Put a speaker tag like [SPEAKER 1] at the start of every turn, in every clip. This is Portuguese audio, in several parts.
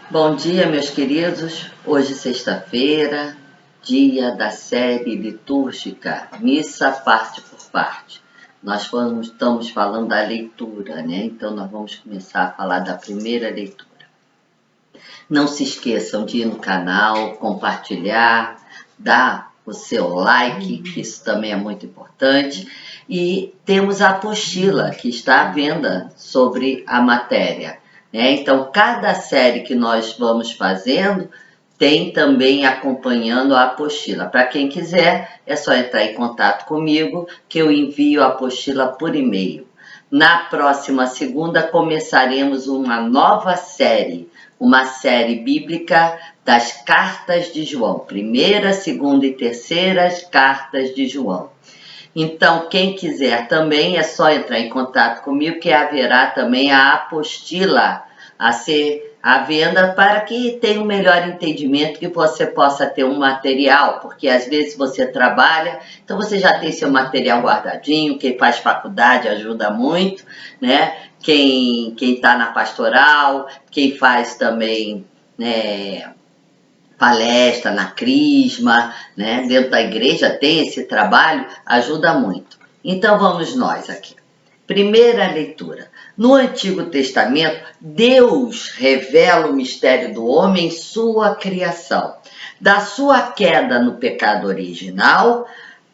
[SPEAKER 1] Bom dia, meus queridos. Hoje, sexta-feira, dia da série litúrgica, missa parte por parte. Estamos falando da leitura, né? Então, nós vamos começar a falar da primeira leitura. Não se esqueçam de ir no canal, compartilhar, dar o seu like, que isso também é muito importante. E temos a apostila que está à venda sobre a matéria. Então, cada série que nós vamos fazendo tem também acompanhando a apostila. Para quem quiser, é só entrar em contato comigo, que eu envio a apostila por e-mail. Na próxima segunda, começaremos uma nova série, uma série bíblica das cartas de João. Primeira, segunda e terceira cartas de João. Então, quem quiser também é só entrar em contato comigo, que haverá também a apostila a ser à venda para que tenha um melhor entendimento, que você possa ter um material, porque às vezes você trabalha, então você já tem seu material guardadinho, quem faz faculdade ajuda muito, né? Quem está na pastoral, quem faz também, né, palestra na Crisma, né? Dentro da igreja tem esse trabalho, ajuda muito. Então vamos nós aqui. Primeira leitura. No Antigo Testamento, Deus revela o mistério do homem em sua criação, da sua queda no pecado original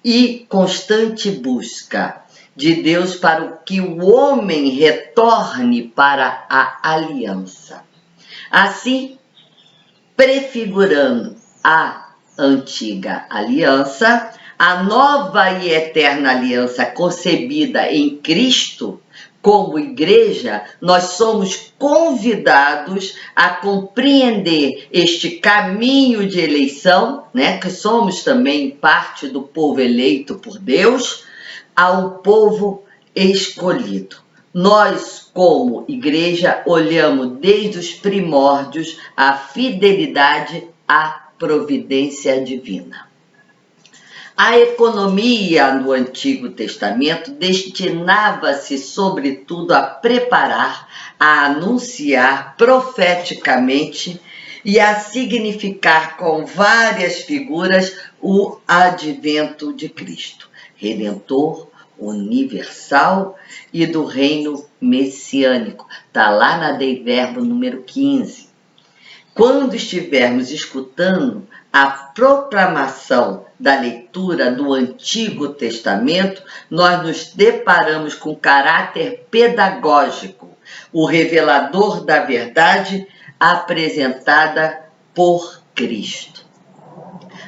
[SPEAKER 1] e constante busca de Deus para que o homem retorne para a aliança. Assim, prefigurando a antiga aliança, a nova e eterna aliança concebida em Cristo, como igreja, nós somos convidados a compreender este caminho de eleição, né, que somos também parte do povo eleito por Deus, ao povo escolhido. Nós, como igreja, olhamos desde os primórdios a fidelidade à providência divina. A economia no Antigo Testamento destinava-se, sobretudo, a preparar, a anunciar profeticamente e a significar com várias figuras o advento de Cristo, Redentor universal e do reino messiânico. Está lá na Dei Verbo número 15. Quando estivermos escutando a proclamação da leitura do Antigo Testamento, nós nos deparamos com caráter pedagógico, o revelador da verdade apresentada por Cristo.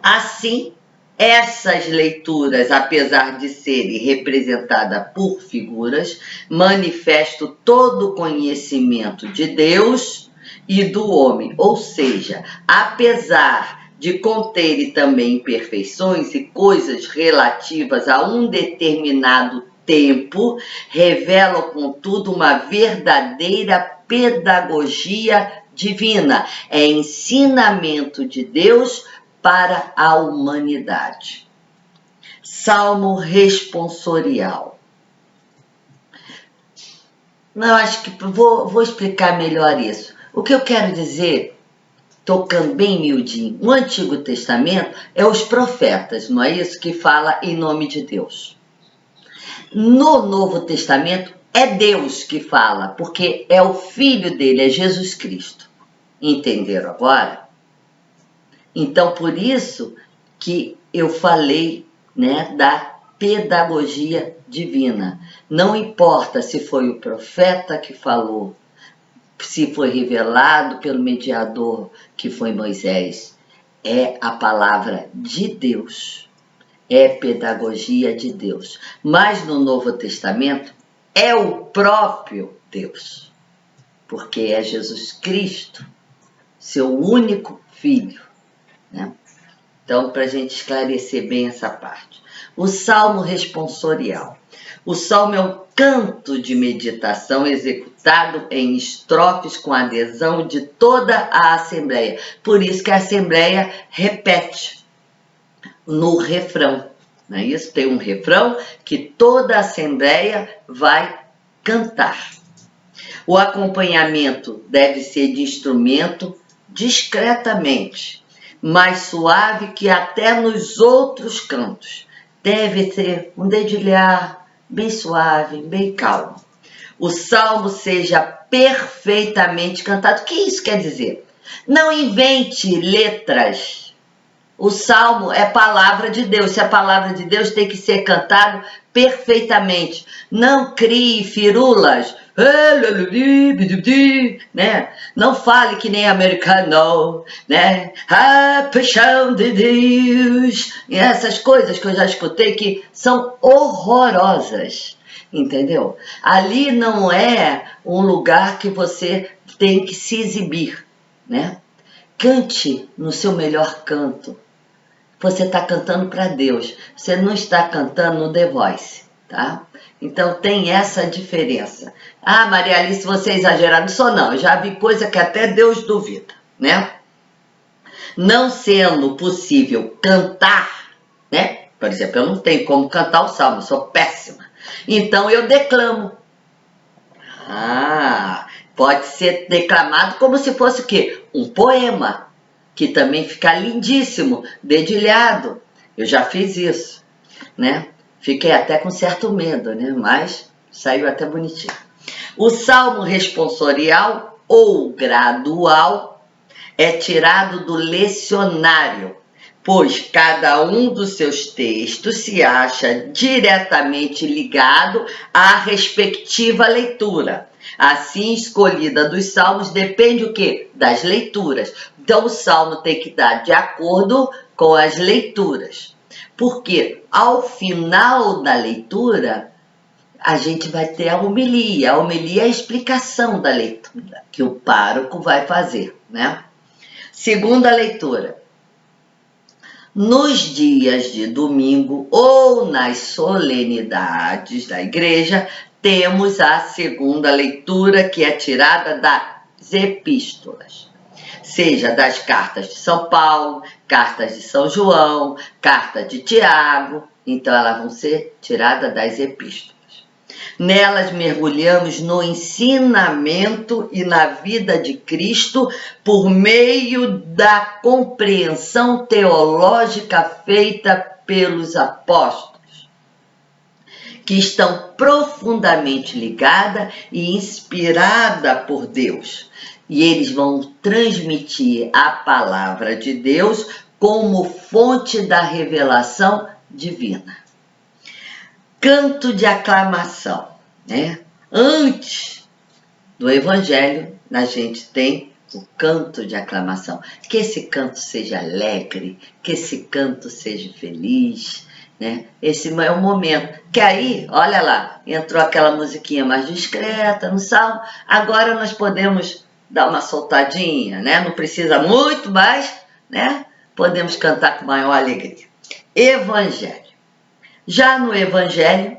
[SPEAKER 1] Assim, essas leituras, apesar de serem representadas por figuras, manifestam todo o conhecimento de Deus e do homem, ou seja, apesar de conterem também imperfeições e coisas relativas a um determinado tempo, revelam, contudo, uma verdadeira pedagogia divina, é ensinamento de Deus para a humanidade. Salmo responsorial. Não, acho que vou explicar melhor isso. O que eu quero dizer, tocando bem miudinho, no Antigo Testamento é os profetas, não é isso? Que fala em nome de Deus. No Novo Testamento é Deus que fala, porque é o Filho dele, é Jesus Cristo. Entenderam agora? Então, por isso que eu falei, né, da pedagogia divina. Não importa se foi o profeta que falou, se foi revelado pelo mediador que foi Moisés, é a palavra de Deus, é pedagogia de Deus. Mas no Novo Testamento é o próprio Deus, porque é Jesus Cristo, seu único Filho. Né? Então, para a gente esclarecer bem essa parte. O Salmo responsorial. O Salmo é um canto de meditação executado em estrofes com adesão de toda a Assembleia. Por isso que a Assembleia repete no refrão. Não é isso? Tem um refrão que toda a Assembleia vai cantar. O acompanhamento deve ser de instrumento discretamente, mais suave que até nos outros cantos. Deve ser um dedilhar bem suave, bem calmo. O salmo seja perfeitamente cantado. O que isso quer dizer? Não invente letras. O salmo é palavra de Deus. Se a palavra de Deus tem que ser cantado perfeitamente. Não crie firulas. Né? Não fale que nem americano, né? A paixão de Deus. E essas coisas que eu já escutei que são horrorosas. Entendeu? Ali não é um lugar que você tem que se exibir, né? Cante no seu melhor canto. Você está cantando para Deus. Você não está cantando no The Voice, tá? Então tem essa diferença. Ah, Maria Alice, você é exagerada. Não sou não. Eu já vi coisa que até Deus duvida, né? Não sendo possível cantar, né? Por exemplo, eu não tenho como cantar o salmo, eu sou péssima. Então eu declamo. Ah, pode ser declamado como se fosse o quê? Um poema, que também fica lindíssimo, dedilhado. Eu já fiz isso, né? Fiquei até com certo medo, né? Mas saiu até bonitinho. O salmo responsorial ou gradual é tirado do lecionário, pois cada um dos seus textos se acha diretamente ligado à respectiva leitura. Assim, escolhida dos salmos depende o quê? Das leituras. Então, o salmo tem que dar de acordo com as leituras. Porque ao final da leitura, a gente vai ter a homilia. A homilia é a explicação da leitura que o pároco vai fazer, né? Segunda leitura. Nos dias de domingo ou nas solenidades da igreja, temos a segunda leitura, que é tirada das epístolas, seja das cartas de São Paulo, cartas de São João, carta de Tiago. Então elas vão ser tiradas das epístolas. Nelas mergulhamos no ensinamento e na vida de Cristo por meio da compreensão teológica feita pelos apóstolos, que estão profundamente ligada e inspirada por Deus. E eles vão transmitir a palavra de Deus como fonte da revelação divina. Canto de aclamação, né? Antes do evangelho, a gente tem o canto de aclamação. Que esse canto seja alegre, que esse canto seja feliz, né? Esse é o momento. Que aí, olha lá, entrou aquela musiquinha mais discreta no salmo. Agora nós podemos dar uma soltadinha, né? Não precisa muito mais, né? Podemos cantar com maior alegria. Evangelho. Já no Evangelho,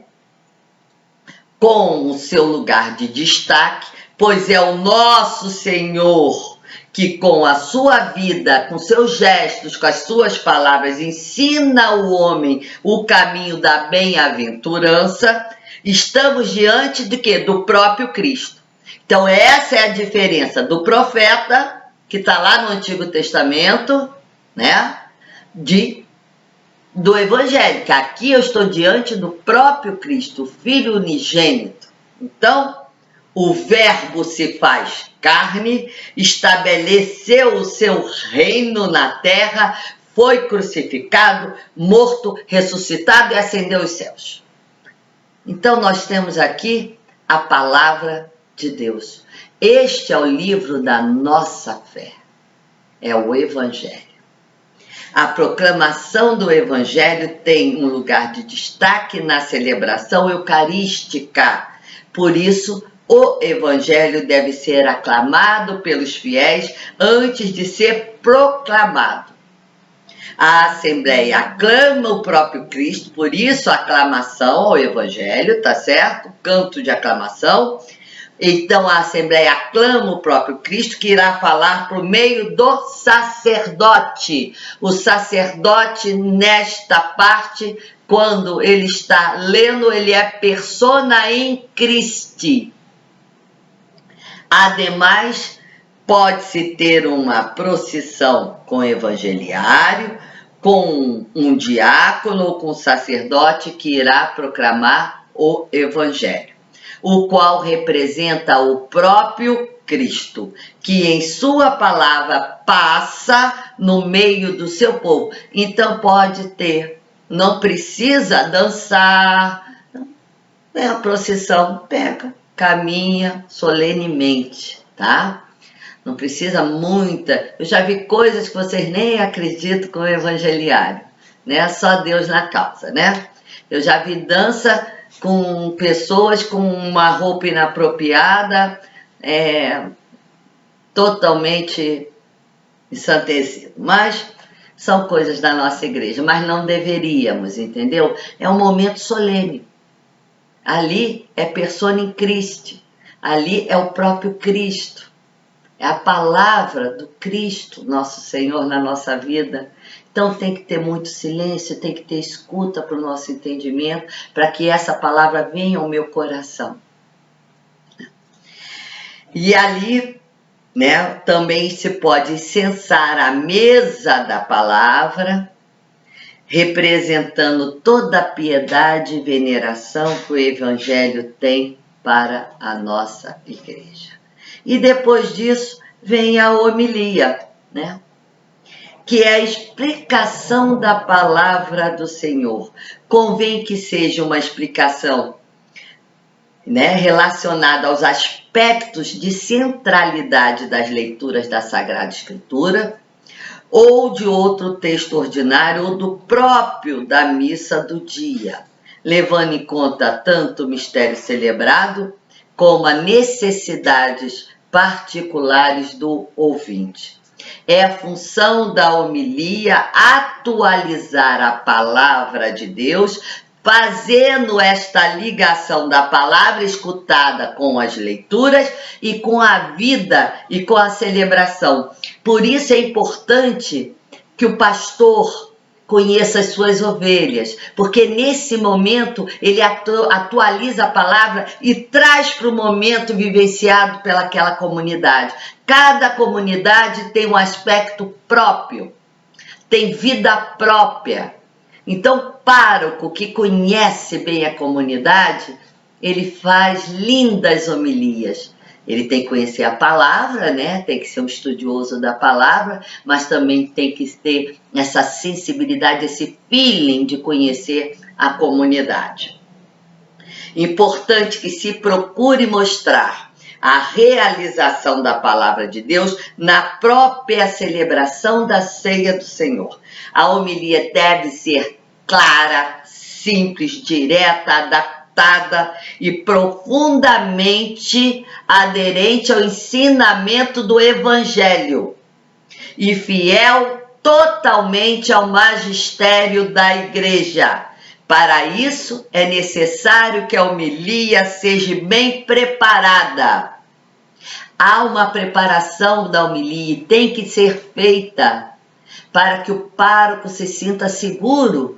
[SPEAKER 1] com o seu lugar de destaque, pois é o nosso Senhor que com a sua vida, com seus gestos, com as suas palavras, ensina o homem o caminho da bem-aventurança, estamos diante de quê? Do próprio Cristo. Então essa é a diferença do profeta, que está lá no Antigo Testamento, né? Do Evangelho, que aqui eu estou diante do próprio Cristo, o Filho unigênito. Então, o Verbo se faz carne, estabeleceu o seu reino na terra, foi crucificado, morto, ressuscitado e ascendeu aos céus. Então, nós temos aqui a palavra de Deus. Este é o livro da nossa fé, é o Evangelho. A proclamação do Evangelho tem um lugar de destaque na celebração eucarística. Por isso, o Evangelho deve ser aclamado pelos fiéis antes de ser proclamado. A Assembleia aclama o próprio Cristo, por isso a aclamação ao Evangelho, tá certo? Canto de aclamação. Então a Assembleia aclama o próprio Cristo, que irá falar por meio do sacerdote. O sacerdote, nesta parte, quando ele está lendo, ele é persona em Christi. Ademais, Pode-se ter uma procissão com evangeliário, com um diácono ou com um sacerdote que irá proclamar o evangelho, o qual representa o próprio Cristo, que em sua palavra passa no meio do seu povo. Então pode ter, não precisa dançar, a procissão pega, caminha solenemente, tá? Não precisa muita. Eu já vi coisas que vocês nem acreditam com o evangeliário, né? Só Deus na causa, né? Eu já vi dança com pessoas com uma roupa inapropriada, totalmente ensandecido. Mas são coisas da nossa igreja, mas não deveríamos, entendeu? É um momento solene. Ali é persona in Christi, ali é o próprio Cristo. É a palavra do Cristo, nosso Senhor, na nossa vida. Então tem que ter muito silêncio, tem que ter escuta para o nosso entendimento, para que essa palavra venha ao meu coração. E ali, né, também se pode incensar a mesa da palavra, representando toda a piedade e veneração que o Evangelho tem para a nossa igreja. E depois disso vem a homilia, né? Que é a explicação da palavra do Senhor. Convém que seja uma explicação, né, relacionada aos aspectos de centralidade das leituras da Sagrada Escritura, ou de outro texto ordinário, ou do próprio da missa do dia, levando em conta tanto o mistério celebrado, como as necessidades particulares do ouvinte. É a função da homilia atualizar a palavra de Deus, fazendo esta ligação da palavra escutada com as leituras e com a vida e com a celebração. Por isso é importante que o pastor conheça as suas ovelhas, porque nesse momento ele atualiza a palavra e traz para o momento vivenciado pelaquela comunidade. Cada comunidade tem um aspecto próprio, tem vida própria. Então, o pároco que conhece bem a comunidade, ele faz lindas homilias. Ele tem que conhecer a palavra, né? Tem que ser um estudioso da palavra, mas também tem que ter essa sensibilidade, esse feeling de conhecer a comunidade. Importante que se procure mostrar a realização da palavra de Deus na própria celebração da ceia do Senhor. A homilia deve ser clara, simples, direta, adaptada e profundamente aderente ao ensinamento do Evangelho e fiel totalmente ao magistério da Igreja. Para isso, é necessário que a homilia seja bem preparada. Há uma preparação da homilia e tem que ser feita para que o pároco se sinta seguro.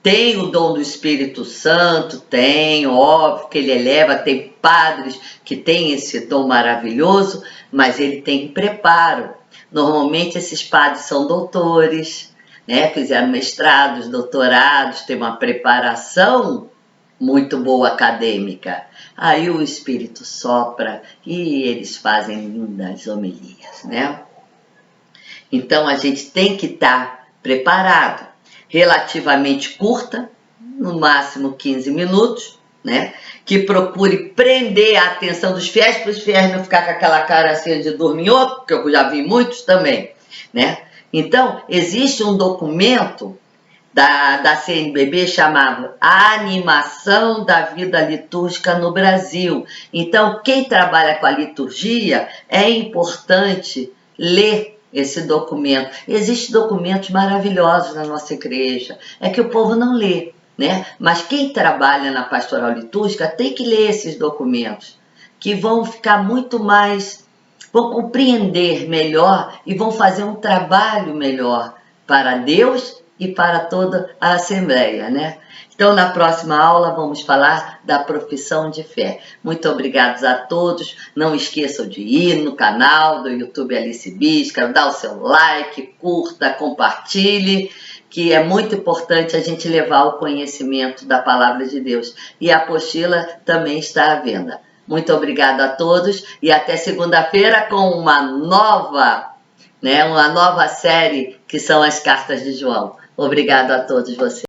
[SPEAKER 1] Tem o dom do Espírito Santo, tem, óbvio que ele eleva, tem padres que têm esse dom maravilhoso, mas ele tem preparo. Normalmente esses padres são doutores, né? Fizeram mestrados, doutorados, têm uma preparação muito boa acadêmica. Aí o Espírito sopra e eles fazem lindas homilias, né? Então a gente tem que estar preparado. Relativamente curta, no máximo 15 minutos, né? Que procure prender a atenção dos fiéis, para os fiéis não ficar com aquela cara assim de dorminhoco, que eu já vi muitos também, né? Então, existe um documento da CNBB chamado A Animação da Vida Litúrgica no Brasil. Então, quem trabalha com a liturgia, é importante ler esse documento. Existem documentos maravilhosos na nossa igreja, é que o povo não lê, né? Mas quem trabalha na pastoral litúrgica tem que ler esses documentos, que vão ficar muito mais, vão compreender melhor e vão fazer um trabalho melhor para Deus e para toda a Assembleia, né? Então, na próxima aula, vamos falar da profissão de fé. Muito obrigados a todos. Não esqueçam de ir no canal do YouTube Alice Bisca, dar o seu like, curta, compartilhe, que é muito importante a gente levar o conhecimento da Palavra de Deus. E a apostila também está à venda. Muito obrigado a todos e até segunda-feira com uma nova série que são as Cartas de João. Obrigado a todos vocês.